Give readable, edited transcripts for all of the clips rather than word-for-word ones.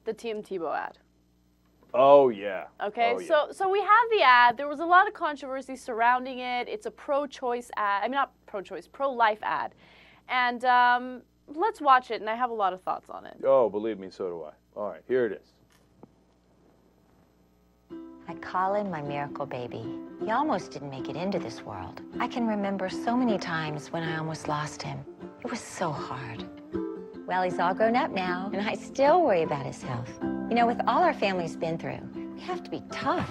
The Tim Tebow ad. Oh, yeah. Okay, oh, yeah. so we have the ad. There was a lot of controversy surrounding it. It's a pro-choice ad. I mean, not pro-choice, pro-life ad. And let's watch it, and I have a lot of thoughts on it. Oh, believe me, so do I. All right, here it is. I call him my miracle baby. He almost didn't make it into this world. I can remember so many times when I almost lost him. It was so hard. Well, he's all grown up now, and I still worry about his health. You know, with all our family's been through, we have to be tough.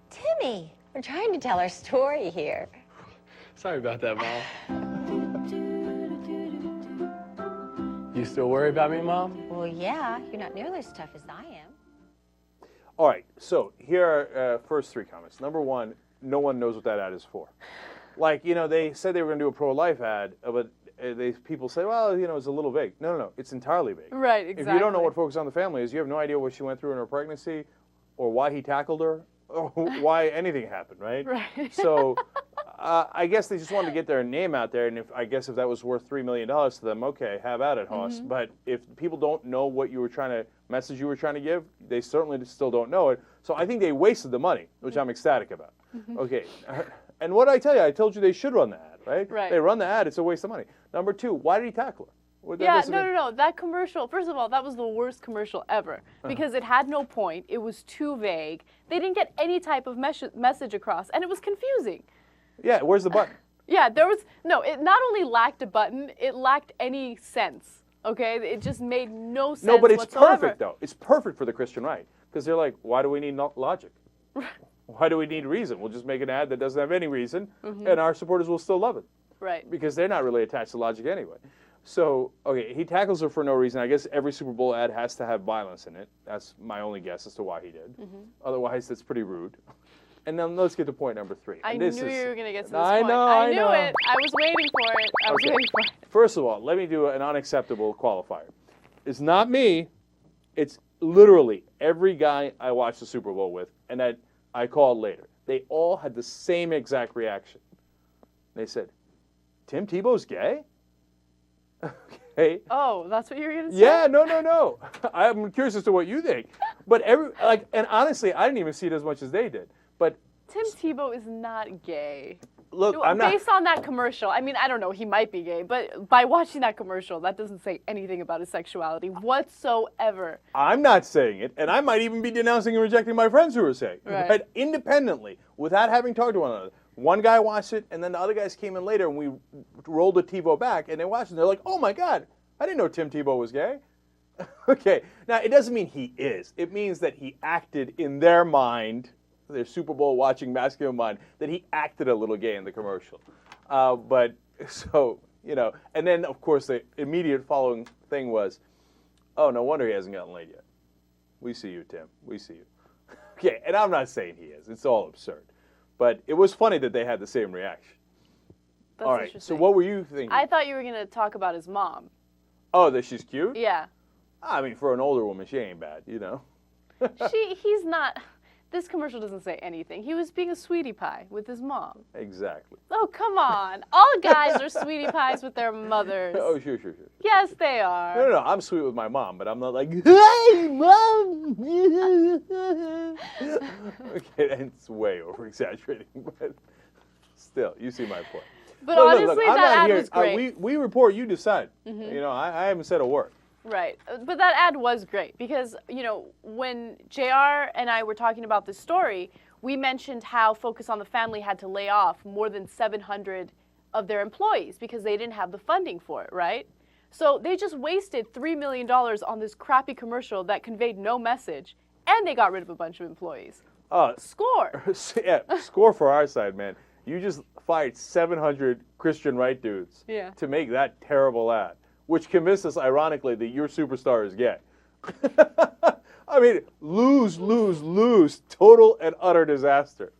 Timmy, we're trying to tell our story here. Sorry about that, Mom. You still worry about me, Mom? Well, yeah, you're not nearly as tough as I am. All right, so here are first three comments. Number one, no one knows what that ad is for. Like, you know, they said they were going to do a pro-life ad, but people say, well, you know, it's a little vague. No, no, no, it's entirely vague. Right, exactly. If you don't know what Focus on the Family is, you have no idea what she went through in her pregnancy, or why he tackled her, or why anything happened, right? Right. So I guess they just wanted to get their name out there, and I guess if that was worth $3 million to them, okay, have at it, Hoss. Mm-hmm. But if people don't know what you were trying to, message you were trying to give, they certainly still don't know it. So I think they wasted the money, which I'm ecstatic about. Mm-hmm. Okay, and what did I tell you? I told you they should run the ad, right? Right. They run the ad, it's a waste of money. Number two, why did he tackle her? Well, that Yeah, doesn't mean- no. That commercial, first of all, that was the worst commercial ever because it had no point. It was too vague. They didn't get any type of message across, and it was confusing. Yeah, where's the button? Yeah, there was, no, it not only lacked a button, it lacked any sense, okay? It just made no sense No, but it's whatsoever. perfect, though. It's perfect for the Christian right. Because they're like, why do we need logic? Why do we need reason? We'll just make an ad that doesn't have any reason, and our supporters will still love it. Right. Because they're not really attached to logic anyway. So, okay, he tackles her for no reason. I guess every Super Bowl ad has to have violence in it. That's my only guess as to why he did. Otherwise, that's pretty rude. And then let's get to point number three. I And knew this you is- were going to get to this I point. know, I I knew know. it. I was waiting for it. I was Okay. waiting for it. First of all, let me do an unacceptable qualifier. It's not me. It's literally every guy I watched the Super Bowl with and that I called later. They all had the same exact reaction. They said, Tim Tebow's gay? Okay. Oh, that's what you were going to say? Yeah, no. I'm curious as to what you think. But and honestly, I didn't even see it as much as they did. But Tim Tebow is not gay. look, I'm not. Based on that commercial, I mean, I don't know, he might be gay, but by watching that commercial, that doesn't say anything about his sexuality whatsoever. I'm not saying it, and I might even be denouncing and rejecting my friends who are saying it. Right. But independently, without having talked to one another. One guy watched it, and then the other guys came in later, and we rolled the TiVo back, and they watched it, and they're like, oh my God, I didn't know Tim Tebow was gay. Okay, now it doesn't mean he is. It means that he acted in their mind, their Super Bowl watching masculine mind, that he acted a little gay in the commercial. But so, you know, and then of course the immediate following thing was, oh, no wonder he hasn't gotten laid yet. We see you, Tim. We see you. Okay, and I'm not saying he is. It's all absurd. But it was funny that they had the same reaction. That's All right, interesting. so what were you thinking? I thought you were going to talk about his mom. Oh, that she's cute? Yeah. I mean, for an older woman, she ain't bad, you know. He's not, this commercial doesn't say anything. He was being a sweetie pie with his mom. Exactly. Oh, come on. All guys are sweetie pies with their mothers. Oh, sure. Yes, they are. No, I'm sweet with my mom, but I'm not like, hey, Mom! Okay, that's way over-exaggerating, but still, you see my point. But Look, honestly, I'm that not ad here. was great. We report, you decide. You know, I haven't said a word. Right. But that ad was great because, you know, when JR and I were talking about this story, we mentioned how Focus on the Family had to lay off more than 700 of their employees because they didn't have the funding for it, right? So they just wasted $3 million on this crappy commercial that conveyed no message, and they got rid of a bunch of employees. Score. Yeah, score for our side, man. You just fired 700 Christian right dudes to make that terrible ad, which convinced us, ironically, that your superstar is gay. I mean, lose, total and utter disaster.